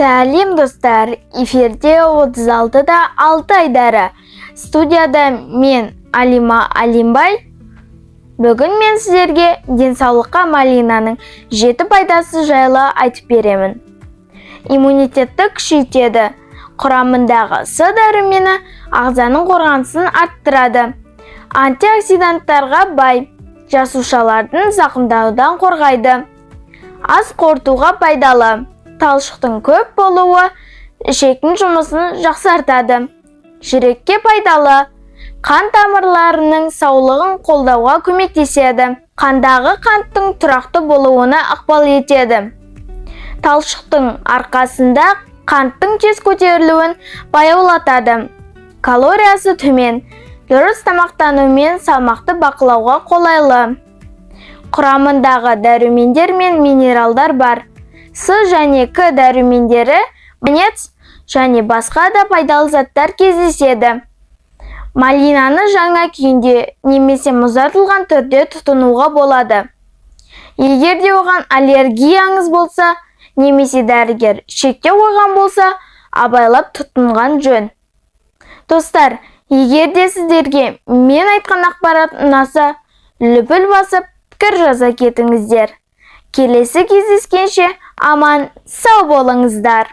Сәлем достар, эфирде 36-да 6 айдары. Студияда мен Алима Алимбай. Бүгін мен сіздерге денсаулыққа малинаның 7 пайдасы жайлы айтып беремін. Иммунитетті күшейтеді. Құрамындағы С дәрумені ағзаның қорғанысын арттырады. Антиоксиданттарға бай, жасушалардың зақымдаудан қорғайды. Ас қорытуға пайдалы. Талшықтың көп болуы ішектің жұмысын жақсартады. Жүрекке пайдалы. Қан тамырларының саулығын қолдауға көмектеседі. Қандағы қанттың тұрақты болуына ықпал етеді. Талшықтың арқасында қанттың тез көтерілуін баяулатады. Калориясы төмен. Дұрыс тамақтанумен салмақты бақылауға қолайлы. Құрамындағы дәрумендер мен минералдар бар. С және К дәрумендері, манганец және басқа да пайдалы заттар кездеседі. Малинаны жаңа күйінде немесе мұздатылған түрде тұтынуға болады. Егер де оған аллергияңыз болса, немесе дәрігер шектеу қойған болса, абайлап тұтынған жөн. Достар, егер де сіздерге мен айтқан ақпарат ұнаса, лүпіл басып, пікір жаза кетіңіздер. Келесі кездескенше аман сау болыңыздар.